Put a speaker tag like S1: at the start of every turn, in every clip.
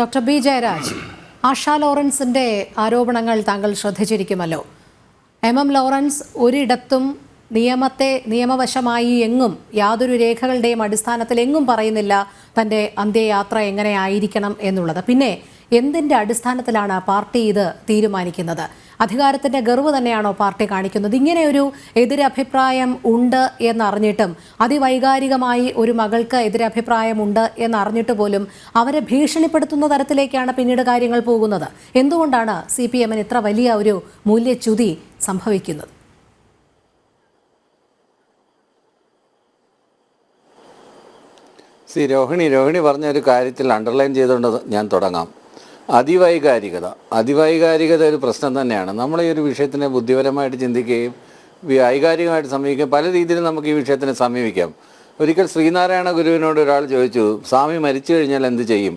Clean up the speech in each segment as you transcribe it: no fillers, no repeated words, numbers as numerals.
S1: Doctor B Jayaraj, ASHA ലോറൻസിന്റെ ആരോപണങ്ങൾ താങ്കൾ ശ്രദ്ധിച്ചിരിക്കുമല്ലോ. M Lawrence ഒരിടത്തും നിയമവശമായി എങ്ങും യാതൊരു രേഖകളുടെയും അടിസ്ഥാനത്തിൽ എങ്ങും പറയുന്നില്ല തൻ്റെ അന്ത്യയാത്ര എങ്ങനെയായിരിക്കണം എന്നുള്ളത്. പിന്നെ എന്തിൻ്റെ അടിസ്ഥാനത്തിലാണ് പാർട്ടി ഇത് തീരുമാനിക്കുന്നത്? അധികാരത്തിൻ്റെ ഗർവ് തന്നെയാണോ പാർട്ടി കാണിക്കുന്നത്? ഇങ്ങനെ ഒരു എതിരഭിപ്രായം ഉണ്ട് എന്നറിഞ്ഞിട്ടും, അതിവൈകാരികമായി ഒരു മകൾക്ക് എതിരഭിപ്രായമുണ്ട് എന്നറിഞ്ഞിട്ട് പോലും അവരെ ഭീഷണിപ്പെടുത്തുന്ന തരത്തിലേക്കാണ് പിന്നീട് കാര്യങ്ങൾ പോകുന്നത്. എന്തുകൊണ്ടാണ് CPM ഇത്ര വലിയ ഒരു മൂല്യച്യുതി സംഭവിക്കുന്നത്?
S2: രോഹിണി പറഞ്ഞ ഒരു കാര്യത്തിൽ അണ്ടർലൈൻ ചെയ്തുകൊണ്ട് ഞാൻ തുടങ്ങാം. അതിവൈകാരികത ഒരു പ്രശ്നം തന്നെയാണ്. നമ്മൾ ഈ ഒരു വിഷയത്തിനെ ബുദ്ധിപരമായിട്ട് ചിന്തിക്കുകയും വൈകാരികമായിട്ട് സമീപിക്കുകയും പല രീതിയിലും നമുക്ക് ഈ വിഷയത്തിനെ സമീപിക്കാം. ഒരിക്കൽ ശ്രീനാരായണ ഗുരുവിനോട് ഒരാൾ ചോദിച്ചു, സ്വാമി മരിച്ചു കഴിഞ്ഞാൽ എന്ത് ചെയ്യും?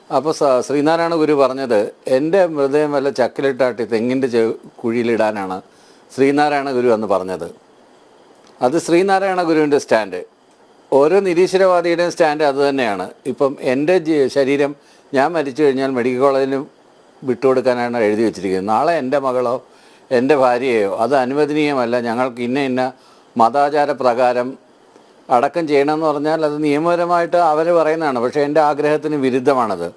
S2: അപ്പോൾ ശ്രീനാരായണ ഗുരു പറഞ്ഞത്, എൻ്റെ മൃതദേഹം വല്ല ചക്കിലിട്ടാട്ടി തെങ്ങിൻ്റെ കുഴിയിലിടാനാണ് ശ്രീനാരായണ ഗുരു എന്ന് പറഞ്ഞത്. അത് ശ്രീനാരായണ ഗുരുവിൻ്റെ സ്റ്റാൻഡ്. ഓരോ നിരീശ്വരവാദിയുടെയും സ്റ്റാൻഡ് അതുതന്നെയാണ്. ഇപ്പം എൻ്റെ ശരീരം ഞാൻ മരിച്ചു കഴിഞ്ഞാൽ മെഡിക്കൽ കോളേജിലും വിട്ടുകൊടുക്കാനാണ് എഴുതി വെച്ചിരിക്കുന്നത്. നാളെ എൻ്റെ മകളോ എൻ്റെ ഭാര്യയോ അത് അനുവദനീയമല്ല, ഞങ്ങൾക്ക് ഇന്ന മതാചാര പ്രകാരം അടക്കം ചെയ്യണമെന്ന് പറഞ്ഞാൽ അത് നിയമപരമായിട്ട് അവർ പറയുന്നതാണ്. പക്ഷേ എൻ്റെ ആഗ്രഹത്തിന് വിരുദ്ധമാണത്.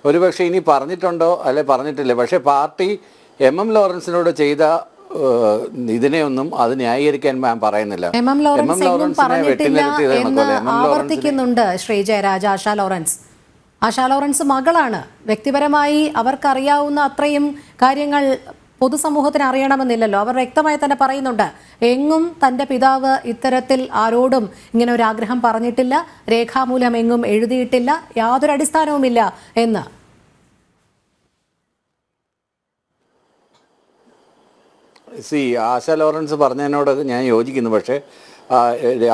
S2: ഒരുപക്ഷെ ഇനി പറഞ്ഞിട്ടുണ്ടോ അല്ലെ പറഞ്ഞിട്ടില്ല. പക്ഷേ പാർട്ടി M ലോറൻസിനോട് ചെയ്ത ഇതിനെയൊന്നും അത് ന്യായീകരിക്കാൻ ഞാൻ പറയുന്നില്ല.
S1: ആവർത്തിക്കുന്നുണ്ട് ശ്രീ ജയരാജ്. ആശാ ലോറൻസ് മകളാണ്. വ്യക്തിപരമായി അവർക്കറിയാവുന്ന അത്രയും കാര്യങ്ങൾ പൊതുസമൂഹത്തിന് അറിയണമെന്നില്ലല്ലോ. അവർ വ്യക്തമായി തന്നെ പറയുന്നുണ്ട്, എങ്ങും തൻ്റെ പിതാവ് ഇത്തരത്തിൽ ആരോടും ഇങ്ങനെ ഒരു ആഗ്രഹം പറഞ്ഞിട്ടില്ല, രേഖാമൂലം എങ്ങും എഴുതിയിട്ടില്ല, യാതൊരു അടിസ്ഥാനവുമില്ല എന്ന്.
S2: ആശാ ലോറൻസ് പറഞ്ഞതിനോട് ഞാൻ യോജിക്കുന്നു. പക്ഷേ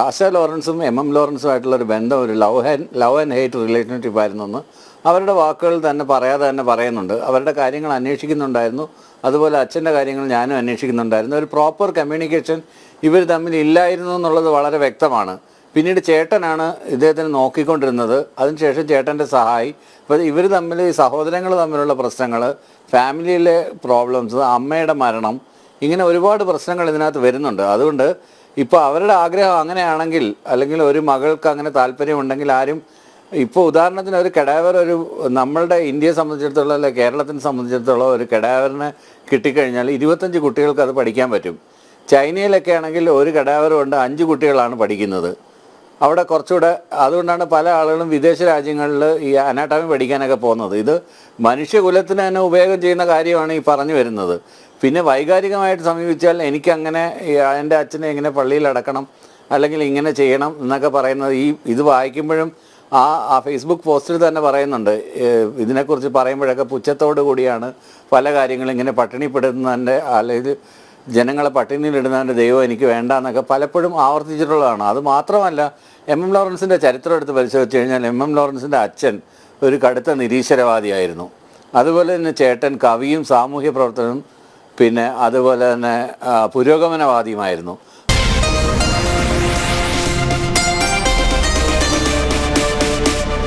S2: ആശാ ലോറൻസും M ലോറൻസുമായിട്ടുള്ളൊരു ബന്ധം ഒരു ലവ് ആൻഡ് ഹേറ്റ് റിലേഷൻഷിപ്പ് ആയിരുന്നു എന്ന് അവരുടെ വാക്കുകൾ തന്നെ പറയാതെ തന്നെ പറയുന്നുണ്ട്. അവരുടെ കാര്യങ്ങൾ അന്വേഷിക്കുന്നുണ്ടായിരുന്നു. അതുപോലെ അച്ഛൻ്റെ കാര്യങ്ങൾ ഞാനും അന്വേഷിക്കുന്നുണ്ടായിരുന്നു. ഒരു പ്രോപ്പർ കമ്മ്യൂണിക്കേഷൻ ഇവർ തമ്മിൽ ഇല്ലായിരുന്നു എന്നുള്ളത് വളരെ വ്യക്തമാണ്. പിന്നീട് ചേട്ടനാണ് ഇദ്ദേഹത്തിന് നോക്കിക്കൊണ്ടിരുന്നത്. അതിനുശേഷം ചേട്ടൻ്റെ സഹായി. അപ്പോൾ ഇവർ തമ്മിൽ, സഹോദരങ്ങൾ തമ്മിലുള്ള പ്രശ്നങ്ങൾ, ഫാമിലിയിലെ പ്രോബ്ലംസ്, അമ്മയുടെ മരണം, ഇങ്ങനെ ഒരുപാട് പ്രശ്നങ്ങൾ ഇതിനകത്ത് വരുന്നുണ്ട്. അതുകൊണ്ട് ഇപ്പോൾ അവരുടെ ആഗ്രഹം അങ്ങനെയാണെങ്കിൽ, അല്ലെങ്കിൽ ഒരു മകൾക്ക് അങ്ങനെ താല്പര്യമുണ്ടെങ്കിൽ ആരും ഇപ്പോൾ ഉദാഹരണത്തിന് ഒരു കെഡാവർ, നമ്മളുടെ ഇന്ത്യയെ സംബന്ധിച്ചിടത്തോളം അല്ലെ കേരളത്തിനെ സംബന്ധിച്ചിടത്തോളം ഒരു കെഡാവറിനെ കിട്ടിക്കഴിഞ്ഞാൽ 25 കുട്ടികൾക്ക് അത് പഠിക്കാൻ പറ്റും. ചൈനയിലൊക്കെ ആണെങ്കിൽ ഒരു കെഡാവർ കൊണ്ട് 5 കുട്ടികളാണ് പഠിക്കുന്നത്. അവിടെ കുറച്ചുകൂടെ, അതുകൊണ്ടാണ് പല ആളുകളും വിദേശ രാജ്യങ്ങളിൽ ഈ അനാട്ടമി പഠിക്കാനൊക്കെ പോകുന്നത്. ഇത് മനുഷ്യകുലത്തിന് തന്നെ ഉപയോഗം ചെയ്യുന്ന കാര്യമാണ് ഈ പറഞ്ഞു വരുന്നത്. പിന്നെ വൈകാരികമായിട്ട് സമീപിച്ചാൽ എനിക്കങ്ങനെ എൻ്റെ അച്ഛനെ ഇങ്ങനെ പള്ളിയിൽ അടക്കണം, അല്ലെങ്കിൽ ഇങ്ങനെ ചെയ്യണം എന്നൊക്കെ പറയുന്നത് ഇത് വായിക്കുമ്പോഴും ആ ഫേസ്ബുക്ക് പോസ്റ്റിൽ തന്നെ പറയുന്നുണ്ട്. ഇതിനെക്കുറിച്ച് പറയുമ്പോഴൊക്കെ പുച്ഛത്തോടു കൂടിയാണ് പല കാര്യങ്ങളും ഇങ്ങനെ പട്ടിണിപ്പെടുത്തുന്നതിൻ്റെ, അല്ലെങ്കിൽ ജനങ്ങളെ പട്ടിണിയിലിടുന്നതിൻ്റെ ദൈവം എനിക്ക് വേണ്ട എന്നൊക്കെ പലപ്പോഴും ആവർത്തിച്ചിട്ടുള്ളതാണ്. അത് മാത്രമല്ല, M ലോറൻസിൻ്റെ ചരിത്രം എടുത്ത് പരിശോധിച്ച് കഴിഞ്ഞാൽ M ലോറൻസിൻ്റെ അച്ഛൻ ഒരു കടുത്ത നിരീശ്വരവാദിയായിരുന്നു. അതുപോലെ തന്നെ ചേട്ടൻ കവിയും സാമൂഹ്യ പ്രവർത്തകനും, പിന്നെ അതുപോലെ തന്നെ പുരോഗമനവാദിയുമായിരുന്നു.